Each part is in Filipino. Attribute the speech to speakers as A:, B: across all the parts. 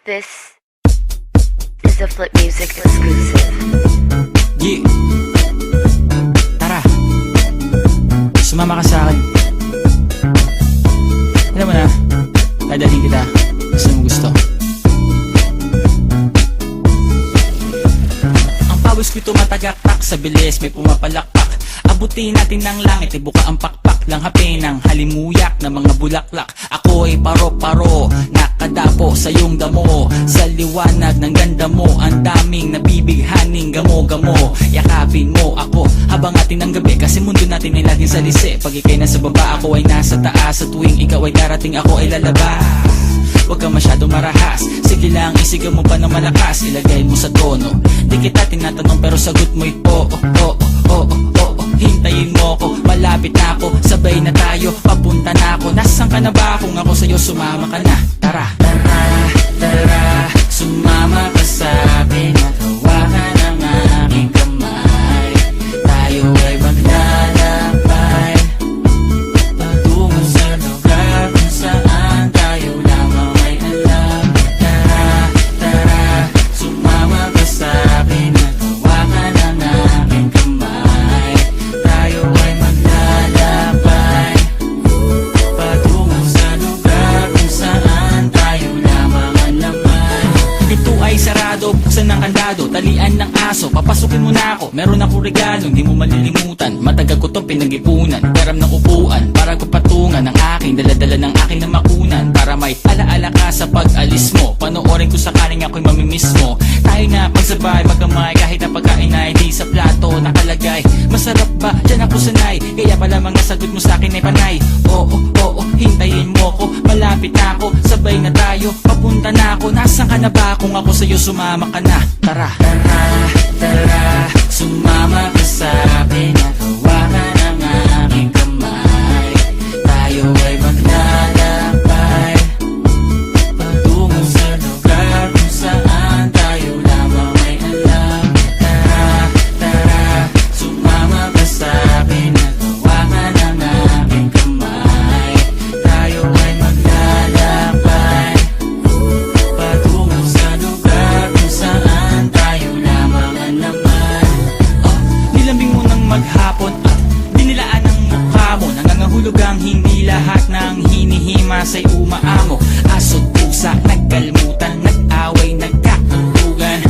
A: This is a Flip Music exclusive.
B: Yeah. Tara, sumama ka sa akin. Alam mo na, dadalhin kita. Gusto mo gusto. Ang pawis ko'y tumatagaktak sa bilis, may pumapalakpak. Abutin natin ng langit, ibuka ang pakpak lang hapin ng halimuyak na mga bulaklak. Ako ay paro-paro, nakadapo sa iyong damo. Sa liwanag ng ganda mo, ang daming nabibighaning gamo-gamo. Yakapin mo ako habang atin ng gabi, kasi mundo natin ay laging salisi. Pag ikay nasa baba, ako ay nasa taas. Sa tuwing ikaw ay darating, ako ay lalabas. Huwag ka masyadong marahas, sige lang isigaw mo pa ng malakas. Ilagay mo sa tono, di kita tinatanong pero sagot mo'y oo, oo, oo, oo. Hintayin mo ko, malapit na ako, sabay na tayo, papunta na ako. Nasaan ka na ba? Kung ako sa'yo, sumama ka na. Tara, tara, tara, sumama ka sa'kin at hawakan ang aking kamay. Tayo ay maglalakbay patungo sa lugar kung saan tayo lamang ay alam. Tara, tara, sumama ka sa'kin at hawakan ang aking kamay. Tayo ay maglalakbay patungo sa lugar kung saan tayo lamang ang laman. Ito ay sarado, buksan ng kandado, talian ng aso, papasukin mo na ako. Meron akong regalo, hindi mo malilimutan. Matagal ko tong pinag-ipunan, karam ng upuan para ko patungan ang aking daladala ng aking namakunan. Para may alaala ka sa pag-alis mo, panoorin ko sakaling ako'y mamimiss mo. Tayo na pagsabay, magkamay, kahit na pagkain ay di sa plato nakalagay. Masarap ba? Diyan ako sanay, kaya pala mga sagot mo sa akin ay panay. Oo, oo, hintayin mo ko, malapit na ako, sabay na tayo, papunta na ako. Nasaan ka na ba? Kung ako sa'yo, sumama ka na. Tara, tara, tara, sumama ka sa'kin at hawakan ang aking kamay. Tayo ay maglalakbay patungo sa lugar kung saan tayo lamang ay alam. Tara, tara, sumama ka sa'kin at hawakan ang aking kamay. Tayo ay maglalakbay patungo sa lugar kung saan tayo lamang ang laman. Nilambing mo ng maghapon at dinilaan ang mukha mo. Nangangahulog ang hindi lahat ng hinihima sa'y umaamo. Aso't pusa, nagkalmutan, nag-away, nagkakutugan.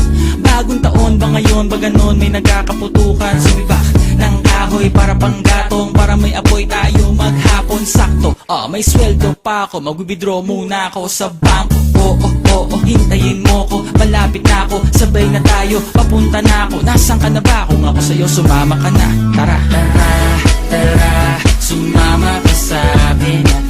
B: Bagong taon ba ngayon, ba ganon may nagkakaputukan? Sumibak ng kahoy para panggatong, para may apoy tayo maghapon. Sakto, may sweldo pa ako, mag-withdraw muna ako sa bangko. Oo, oo, hintayin mo ko, malapit na ako, sabay na tayo, papunta na ako. Nasaan ka na ba? Kung ako sa'yo, sumama ka na. Tara, tara, tara, sumama ka sa'kin at